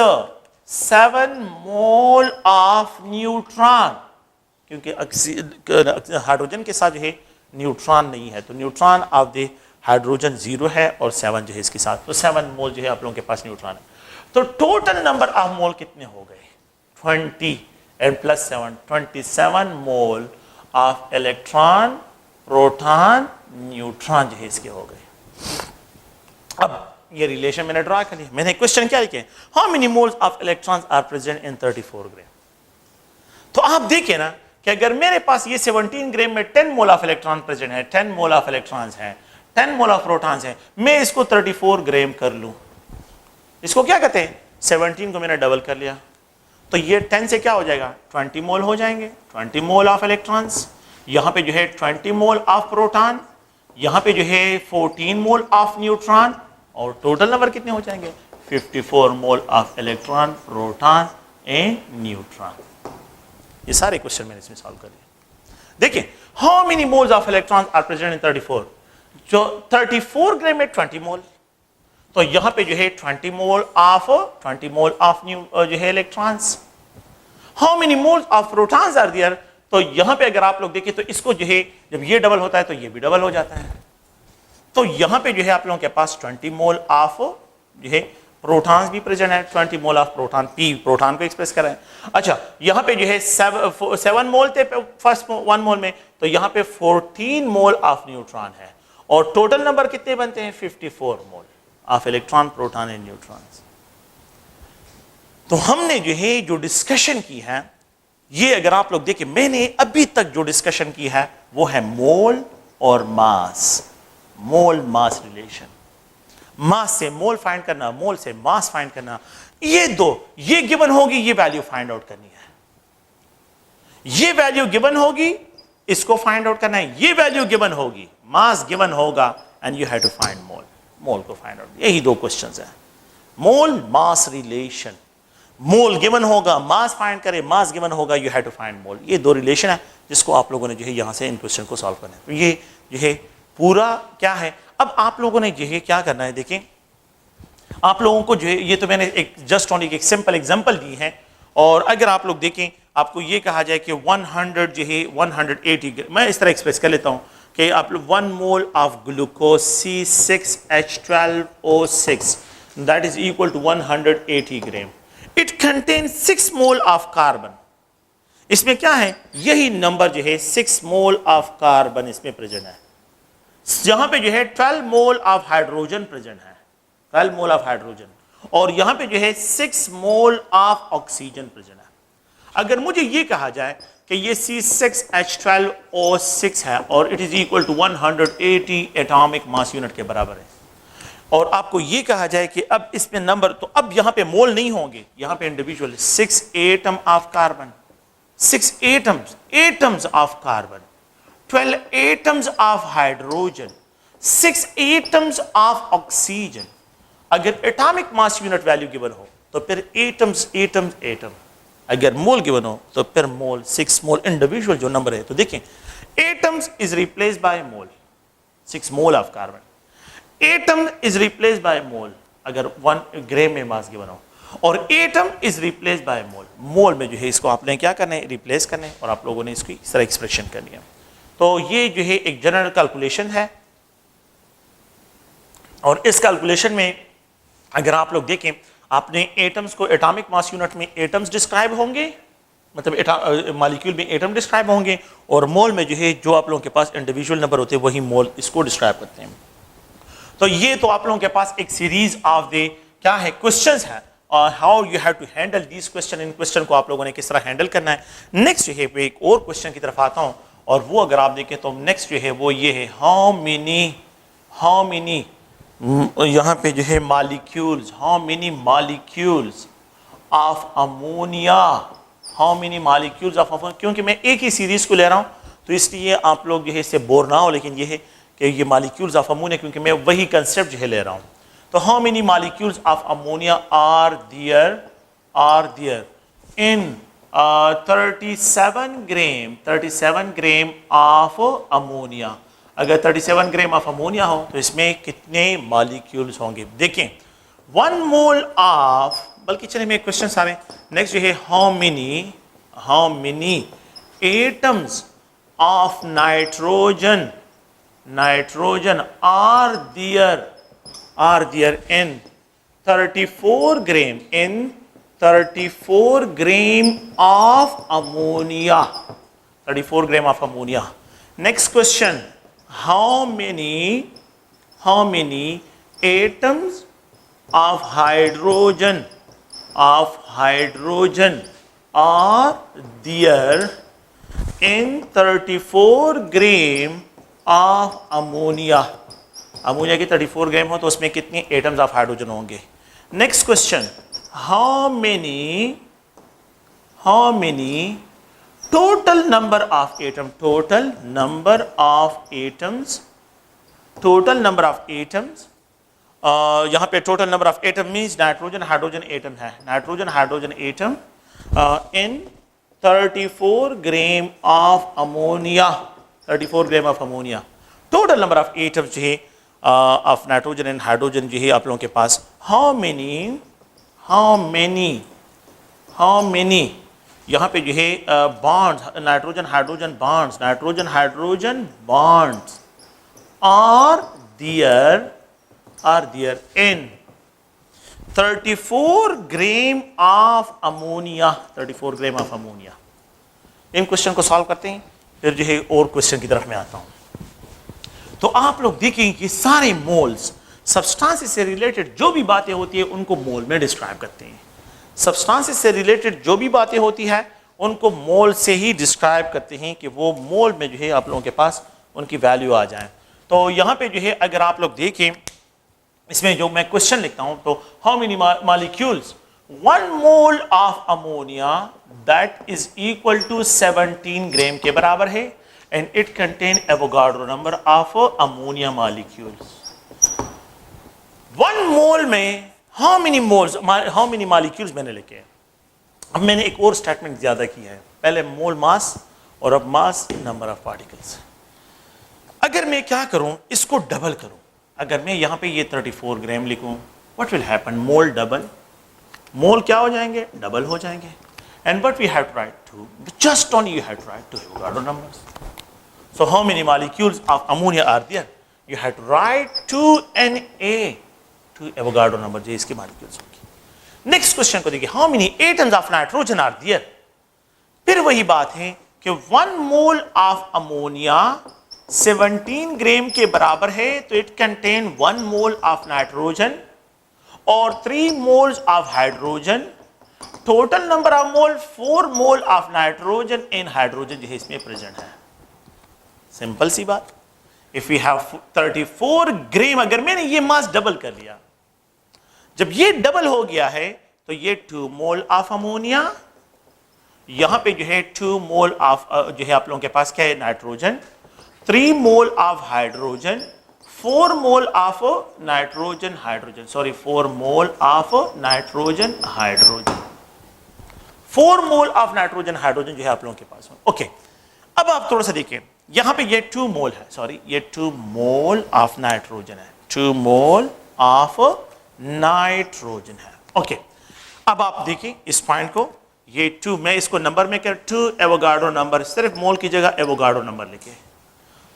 7 mole of neutron, क्योंकि हाइड्रोजन के साथ जो है न्यूट्रॉन नहीं है, तो न्यूट्रॉन ऑफ द हाइड्रोजन 0 है और 7 जो है इसके साथ, तो 7 मोल जो है आप लोगों के पास न्यूट्रॉन है। तो टोटल नंबर ऑफ मोल कितने हो गए? 20 and plus 7, 27 mole of electron, proton, neutron जो है इसके हो गए। अब ये रिलेशन मैंने ड्रा कर लिया। मैंने क्वेश्चन क्या लिखे? How many moles of electrons are present in 34 gram. तो आप देखिए ना कि अगर मेरे पास ये 17 ग्राम में 10 मोल ऑफ इलेक्ट्रॉन प्रेजेंट है, 10 मोल ऑफ इलेक्ट्रॉन्स हैं, 10 मोल ऑफ प्रोटॉन्स हैं, मैं इसको 34 ग्राम कर लूं, इसको क्या कहते हैं? 17 को मैंने डबल कर लिया, तो ये 10 से क्या हो जाएगा? 20 मोल हो जाएंगे। 20 मोल ऑफ इलेक्ट्रॉन्स, यहां पे जो है 20 मोल ऑफ प्रोटॉन, यहां पे जो है 14 मोल ऑफ न्यूट्रॉन, और टोटल नंबर कितने हो जाएंगे? 54 mole of electron, proton and neutron. ये सारे क्वेश्चन मैंने इसमें सॉल्व कर लिए। देखिए, how many moles of electrons are present in 34, जो 34 ग्राम में 20 मोल, तो यहां पे जो है 20 मोल ऑफ जो है electrons. How many moles of protons are there, तो यहां पे अगर आप लोग देखें तो इसको जो है जब ये डबल होता है तो ये भी डबल हो जाता है, तो यहां पे जो है आप लोगों के पास 20 मोल ऑफ जो है प्रोटॉन्स भी प्रेजेंट है, 20 mole of proton, P proton को एक्सप्रेस कर रहे हैं। अच्छा, यहां पे जो है 7 मोल थे फर्स्ट 1 मोल में, तो यहां पे 14 मोल ऑफ न्यूट्रॉन है, और टोटल नंबर कितने बनते हैं? 54 mole of electron, proton and neutrons. तो हमने जो है जो डिस्कशन की है, ये अगर आप लोग देखें, मैंने अभी तक जो डिस्कशन की है वो है मोल और मास, मोल मास रिलेशन। मास से मोल फाइंड करना, मोल से मास फाइंड करना, ये दो, ये गिवन होगी, ये वैल्यू फाइंड आउट करनी है, ये वैल्यू गिवन होगी, इसको फाइंड आउट करना है, ये वैल्यू गिवन होगी, मास गिवन होगा, and you have to find mole, mole को फाइंड आउट। यही 2 क्वेश्चंस हैं, मोल मास रिलेशन। मोल गिवन होगा, मास फाइंड करे, मास गिवन होगा, यू हैव टू फाइंड मोल। ये 2 रिलेशन है जिसको आप लोगों ने जो है यहां से इन क्वेश्चन को सॉल्व करना है। तो ये जो है पूरा क्या है, अब आप लोगों ने जो है क्या करना है, देखें आप लोगों को जो है, ये तो मैंने एक जस्ट ओनली एक सिंपल एग्जांपल दी है, और अगर आप लोग देखें, आपको ये कहा जाए कि 100 जो है 180, मैं इस तरह एक्सप्रेस कर लेता हूं कि आप लोग 1 mole of glucose C6H12O6 that is equal to 180 gram. It contain 6 mole of carbon. इसमें क्या है, यही नंबर जो है 6 मोल ऑफ कार्बन इसमें प्रेजेंट है, यहां पे जो है 12 मोल ऑफ हाइड्रोजन प्रेजेंट है, 12 मोल ऑफ हाइड्रोजन, और यहां पे जो है 6 मोल ऑफ ऑक्सीजन प्रेजेंट है। अगर मुझे ये कहा जाए कि ये C6H12O6 है और it is equal to 180 atomic mass unit के बराबर है, और आपको ये कहा जाए कि अब इसमें नंबर, तो अब यहां पे मोल नहीं होंगे, यहां पे individual 6 atom of carbon, 6 atoms of carbon, 12 atoms of hydrogen, 6 atoms of oxygen. अगर atomic mass unit value given हो तो फिर एटम्स, अगर मोल गिवन हो तो फिर मोल 6 मोल इंडिविजुअल जो नंबर है। तो देखें atoms is replace by mole, 6 mole of carbon, atom is replace by mole अगर 1 ग्राम में मास गिवन हो, और atom is replace by mole, mole में जो है इसको आपने क्या करना है, रिप्लेस करना है, और आप लोगों ने इसकी इस तरह एक्सप्रेशन करनी है। तो ये जो है एक जनरल कैलकुलेशन है, और इस कैलकुलेशन में अगर आप लोग देखें, आपने एटम्स को एटॉमिक मास यूनिट में एटम्स डिस्क्राइब होंगे, मतलब मॉलिक्यूल में एटम डिस्क्राइब होंगे, और मोल में जो है जो आप लोगों के पास इंडिविजुअल नंबर होते हैं वही मोल इसको डिस्क्राइब करते हैं। तो ये तो आप लोगों के पास एक सीरीज ऑफ द क्या है क्वेश्चंस है, और how you have to handle this question, इन क्वेश्चन को आप लोगों ने किस तरह हैंडल करना है। नेक्स्ट जो है वो एक और क्वेश्चन की तरफ आता हूं, और वो अगर आप देखें तो नेक्स्ट जो है वो ये है हाउ मेनी यहाँ पे जो है molecules, how many molecules of ammonia, how many molecules of ammonia. क्योंकि मैं एक ही सीरीज को ले रहा हूँ तो इसलिए आप लोग जो है इससे बोर ना हो, लेकिन ये है कि ये मॉलिक्यूल्स ऑफ अमोनिया, क्योंकि मैं वही कंसेप्ट जो है ले रहा हूँ। तो how many molecules of ammonia are there in 37 gram of ammonia. अगर 37 ग्राम ऑफ अमोनिया हो तो इसमें कितने मॉलिक्यूल्स होंगे। देखें 1 मोल ऑफ, बल्कि चलिए मैं क्वेश्चन सारे नेक्स्ट जो है how many atoms of nitrogen are there in 34 gram of ammonia, 34 gram of ammonia. Next question how many atoms of hydrogen are there in 34 gram of ammonia. Ammonia की 34 gram हो तो उसमें कितने atoms of hydrogen होंगे। Next question how many total number of यहाँ पे total number of atom means nitrogen hydrogen atom है, nitrogen hydrogen atom in 34 gram of ammonia, 34 gram of ammonia. Total number of atoms जो है of nitrogen and hydrogen जो है आप लोगों के पास हाउ मेनी यहाँ पे जो है bonds, nitrogen hydrogen bonds are there in 34 gram of ammonia, 34 gram of ammonia. इन क्वेश्चन को सॉल्व करते हैं, फिर जो है और क्वेश्चन की तरफ मैं आता हूँ। तो आप लोग देखेंगे कि सारे मोल्स सब्सटेंसेस से रिलेटेड जो भी बातें होती है उनको मोल में डिस्क्राइब करते हैं। सब्सटेंसेस से रिलेटेड जो भी बातें होती है उनको मोल से ही डिस्क्राइब करते हैं कि वो मोल में जो है आप लोगों के पास उनकी वैल्यू आ जाए। तो यहाँ पे जो है अगर आप लोग देखें इसमें जो मैं क्वेश्चन लिखता हूँ, तो how many molecules 1 mole of ammonia that is equal to 17 gram के बराबर है, and it contain Avogadro number of ammonia molecules. 1 mole में हाउ मेनी मॉलिक्यूल्स मैंने लिखे हैं। अब मैंने एक और स्टेटमेंट ज्यादा की है, पहले मोल मास और अब मास नंबर ऑफ पार्टिकल्स। अगर मैं क्या करूं, इसको डबल करूं, अगर मैं यहां पे ये 34 ग्राम लिखूं, what will happen, mole double, mole क्या हो जाएंगे, डबल हो जाएंगे। And what we have to write two, just only you have to write two Avogadro numbers. So how many molecules of ammonia are there, you have to write 2Na to Avogadro number जो इसकी molecules होगी। Next question को देखिए, how many atoms of nitrogen are there. फिर वही बात है कि 1 मोल ऑफ अमोनिया 17 ग्राम के बराबर है, तो it contain 1 mole of nitrogen और 3 moles of hydrogen. Total number of mole 4 mole of nitrogen in hydrogen जो है इसमें प्रेजेंट है। सिंपल सी बात, इफ वी हैव 34 ग्राम, अगर मैंने ये मास डबल कर लिया, जब ये डबल हो गया है तो ये 2 मोल ऑफ अमोनिया, यहां पे जो है 2 मोल ऑफ जो है आप लोगों के पास क्या है, nitrogen, 3 mole of hydrogen, 4 mole of nitrogen hydrogen, sorry 4 mole of nitrogen hydrogen, 4 mole of nitrogen hydrogen जो है आप लोगों के पास। ओके, अब आप थोड़ा सा देखिए, यहां पे ये 2 मोल है, सॉरी ये 2 मोल ऑफ नाइट्रोजन है, 2 मोल ऑफ नाइट्रोजन है। ओके, अब आप देखिए इस पॉइंट को, ये 2, मैं इसको नंबर में क्या 2 एवोगाड्रो नंबर, सिर्फ मोल की जगह एवोगाड्रो नंबर लिखे।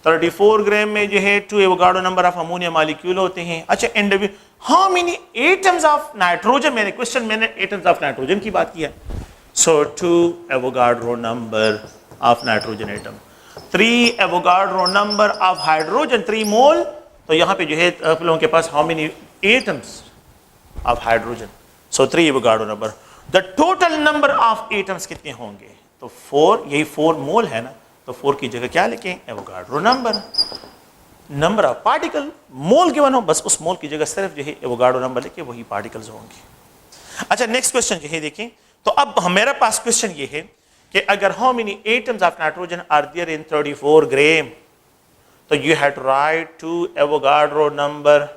34 ग्राम में जो है 2 Avogadro number of ammonia molecule होते हैं। अच्छा, how many atoms of nitrogen, मैंने एटम्स ऑफ नाइट्रोजन की बात किया। So 2 Avogadro number of nitrogen atom, 3 Avogadro number of hydrogen 3 mole. तो यहाँ पे जो है आप लोगों के पास how many atoms of hydrogen, so 3 Avogadro number. The total number of atoms कितने होंगे, तो 4, यही 4 मोल है ना, तो 4 की जगह क्या लिखें, Avogadro number. Number of particle, mole given हो, बस उस मोल की जगह सिर्फ जो है एवोगाड्रो नंबर लिखे, वही पार्टिकल्स होंगे। अच्छा, नेक्स्ट क्वेश्चन जो है देखें, तो अब मेरा पास क्वेश्चन ये है कि अगर how many atoms of nitrogen are there in 34 gram, तो you have to write 2 Avogadro number,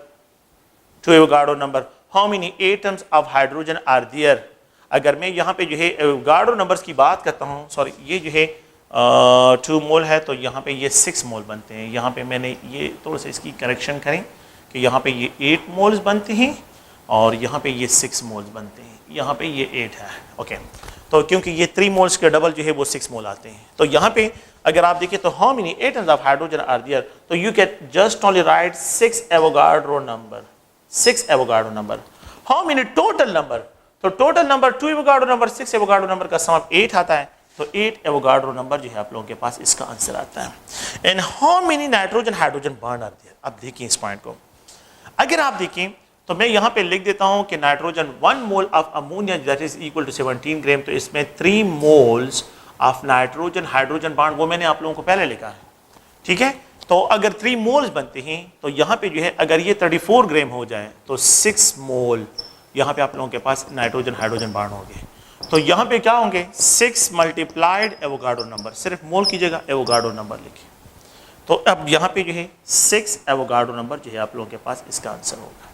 2 Avogadro number. How many atoms of hydrogen are there, अगर मैं यहाँ पे जो है एवोगाड्रो नंबर्स की बात करता हूँ, सॉरी ये जो है 2 मोल है, तो यहाँ पे ये 6 मोल बनते हैं। यहाँ पे मैंने ये थोड़ा सा इसकी करेक्शन करें कि यहाँ पे ये 8 मोल्स बनते हैं और यहाँ पे ये 6 मोल्स बनते हैं, यहाँ पे ये 8 है। ओके, तो क्योंकि ये 3 मोल्स के डबल जो है वो 6 मोल आते हैं, तो यहाँ पे अगर आप देखिए तो how many atoms of hydrogen are there, तो you can just only write 6 Avogadro number, 6 Avogadro number. How many total number, तो total number 2 Avogadro number 6 Avogadro number का सम 8 आता है, तो 8 एवोगाड्रो नंबर जो है आप लोगों के पास इसका आंसर आता है। And how many nitrogen hydrogen bond are there, अब देखिए इस पॉइंट को, अगर आप देखें तो मैं यहाँ पे लिख देता हूँ कि nitrogen 1 mole of ammonia that is equal to 17 gram, तो इसमें 3 moles of nitrogen hydrogen bond, वो मैंने आप लोगों को पहले लिखा है, ठीक है। तो अगर 3 मोल्स बनते हैं तो यहाँ पे जो है अगर ये 34 ग्राम हो जाए तो 6 मोल यहाँ पे आप लोगों के पास नाइट्रोजन हाइड्रोजन बॉन्ड होंगे। तो यहाँ पे क्या होंगे, 6 मल्टीप्लाइड एवोगाड्रो नंबर, सिर्फ मोल की जगह एवोगाड्रो नंबर लिखे। तो अब यहाँ पे जो है 6 एवोगाड्रो नंबर जो है आप लोगों के पास इसका आंसर होगा।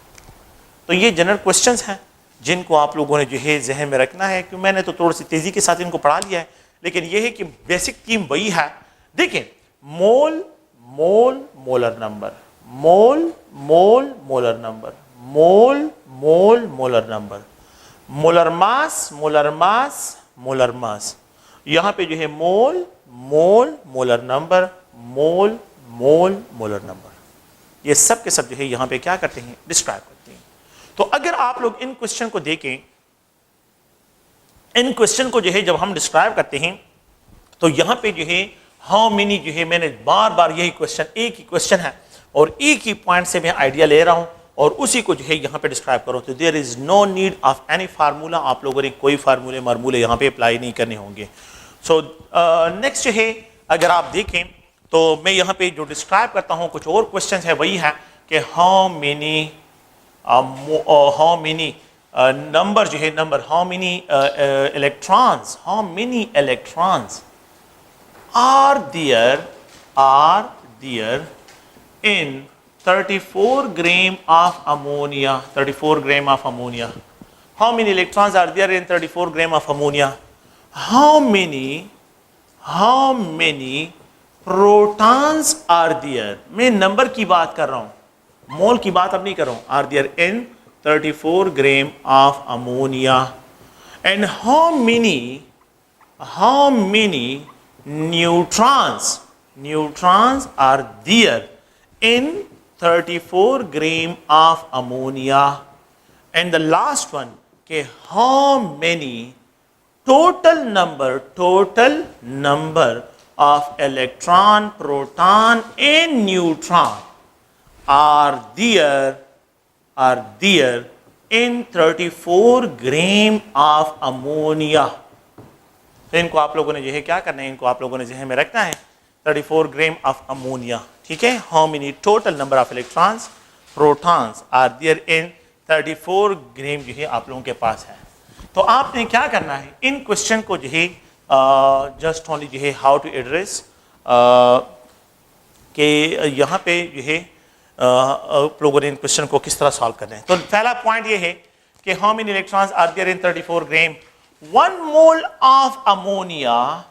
तो ये जनरल क्वेश्चंस हैं जिनको आप लोगों ने जो है जहन में रखना है, क्योंकि मैंने तो थोड़ी सी तेज़ी के साथ इनको पढ़ा लिया है, लेकिन ये है कि बेसिक थीम वही है। देखें, mole mole molar number, mole mole molar number, mole mole molar number, molar mass molar mass molar mass, यहाँ पे जो है mole mole molar number, mole mole molar number, ये सब के सब जो है यहाँ पे क्या करते हैं, डिस्क्राइब करते हैं। तो अगर आप लोग इन क्वेश्चन को देखें, इन क्वेश्चन को जो है जब हम डिस्क्राइब करते हैं तो यहाँ पे जो है हाउ मेनी जो है, मैंने बार बार यही क्वेश्चन, एक ही क्वेश्चन है और एक ही पॉइंट से मैं आइडिया ले रहा हूँ और उसी को जो है यहाँ पे डिस्क्राइब करो। तो there is no need of any formula, आप लोगों ने कोई फार्मूले यहाँ पे अप्लाई नहीं करने होंगे। सो नेक्स्ट जो है अगर आप देखें तो मैं यहाँ पे जो डिस्क्राइब करता हूँ कुछ और क्वेश्चन है, वही है कि हाउ मेनी नंबर जो है, number how many electrons, how many electrons are there in 34 gram of ammonia, 34 gram of ammonia. How many electrons are there in 34 gram of ammonia? How many protons are there? मैं number की बात कर रहा हूँ, मोल की बात अब नहीं कर रहा हूँ। Are there in 34 gram of ammonia? And how many neutrons are there in 34 gram of ammonia? And the last one, okay, how many total number of electron, proton and neutron are there in 34 gram of ammonia? तो इनको आप लोगों ने जो है क्या करना है, इनको आप लोगों ने जहन में रखना है, 34 ग्राम ऑफ अमोनिया, ठीक है। How many total number of electrons, protons are there in 34 gram जो है आप लोगों के पास है। तो आपने क्या करना है, इन क्वेश्चन को जो है जस्ट ओनली जो है हाउ टू एड्रेस के यहाँ पे जो है आप लोगों ने इन क्वेश्चन को किस तरह सॉल्व करना है। तो पहला पॉइंट ये है कि how many electrons are there in 34 gram. 1 mole of ammonia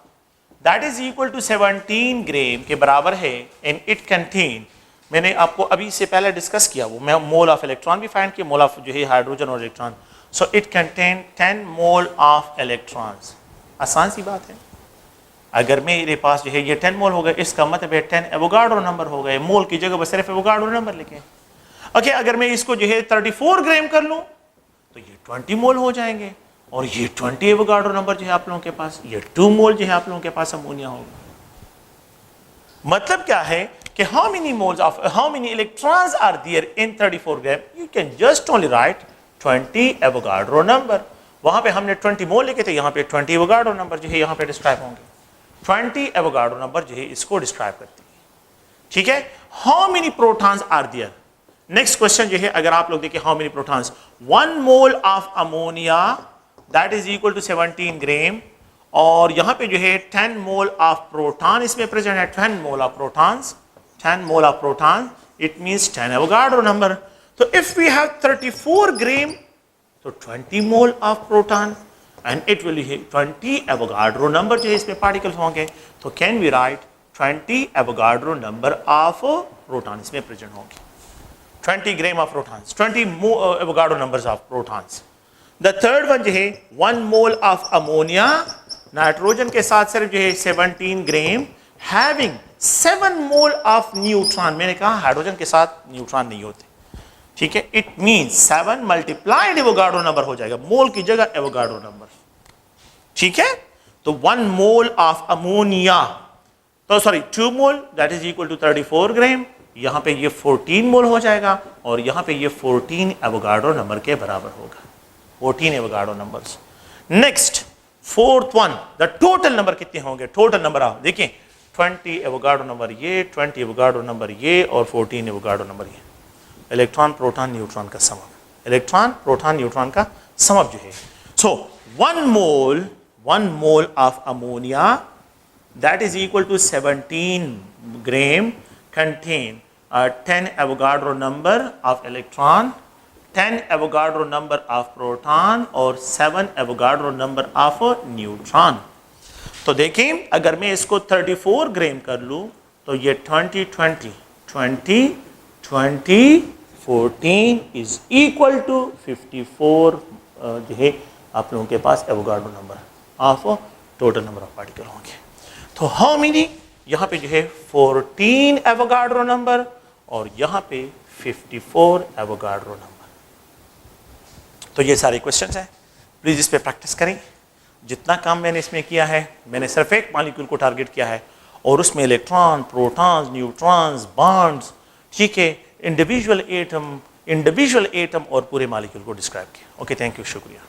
that is equal to 17 gram के बराबर है एंड इट कंटेन, मैंने आपको अभी से पहले डिस्कस किया वो, मैं मोल ऑफ इलेक्ट्रॉन भी फाइंड किया, मोल ऑफ जो है हाइड्रोजन और electron, so it contain 10 mole of electrons. आसान सी बात है, अगर मेरे पास जो है ये 10 मोल हो गए, इसका मतलब है 10 एवोगाड्रो नंबर हो गए, मोल की जगह पर सिर्फ एवोगाड्रो नंबर लिखें। ओके, अगर मैं इसको जो है 34 ग्राम कर लूं तो ये 20 मोल हो जाएंगे, और ये 20 एवोगाड्रो नंबर जो है आप लोगों के पास, ये 2 मोल जो है आप लोगों के पास अमोनिया होगा। मतलब क्या है कि how many electrons are there in 34 gram, you can just only write 20 Avogadro number. वहां पे हमने 20 मोल लिखे थे, यहाँ पे 20 एवोगाड्रो नंबर जो है यहाँ पे डिस्क्राइब होंगे। 20 एवोगाड्रो नंबर जो है इसको डिस्क्राइब करती है, ठीक है। How many protons are there, next question जो है अगर आप लोग देखिए, how many protons, 1 mole of ammonia that is equal to 17 gram, और यहां पे जो है 10 मोल ऑफ प्रोटॉन इसमें प्रेजेंट है, 10 mole of protons, 10 mole of proton, it means 10 Avogadro number. तो इफ वी हैव 34 ग्राम तो 20 mole of proton and it will 20 Avogadro number जो है इसमें पार्टिकल्स होंगे, तो can we write 20 Avogadro number of proton इसमें present होंगे, 20 gram of protons, 20 Avogadro numbers of protons. The third one जो है 1 मोल ऑफ अमोनिया, नाइट्रोजन के साथ सिर्फ जो है 17 ग्राम, हैविंग 7 मोल ऑफ न्यूट्रॉन, मैंने कहा हाइड्रोजन के साथ न्यूट्रॉन नहीं होते, ठीक है, it means 7 multiplied Avogadro number हो जाएगा, मोल की जगह एवोगाड्रो नंबर, ठीक है। तो 1 मोल ऑफ अमोनिया, तो sorry 2 mole that is equal to 34 gram, यहां पे ये 14 मोल हो जाएगा, और यहां पे ये 14 एवोगाड्रो नंबर के बराबर होगा, 14 Avogadro numbers. Next fourth one, the total number कितने होंगे, टोटल नंबर आप देखिए, 20 एवोगाड्रो नंबर ये, 20 एवोगाड्रो नंबर ये, और 14 एवोगाड्रो नंबर ये, इलेक्ट्रॉन प्रोटॉन न्यूट्रॉन का समअप, इलेक्ट्रॉन प्रोटॉन न्यूट्रॉन का समअप जो है। So 1 mole of ammonia that is equal to 17 gram contain 10 Avogadro number of electron, 10 Avogadro number of proton, और 7 Avogadro number of neutron. तो देखें अगर मैं इसको 34 ग्राम कर लूं तो ये 20 14 इज इक्वल टू 54 जो है आप लोगों के पास Avogadro number of total number of particle होंगे। तो हाउ मेनी, यहाँ पे जो है 14 एवोगाड्रो नंबर, और यहाँ पे 54 एवोगाड्रो नंबर। तो ये सारे क्वेश्चंस हैं, प्लीज इस पे प्रैक्टिस करें। जितना काम मैंने इसमें किया है, मैंने सिर्फ एक मॉलिक्यूल को टारगेट किया है, और उसमें इलेक्ट्रॉन, प्रोटॉन्स, न्यूट्रॉन्स, बॉन्ड्स, ठीक है, इंडिविजुअल एटम और पूरे मॉलिक्यूल को डिस्क्राइब किया। ओके, थैंक यू, शुक्रिया।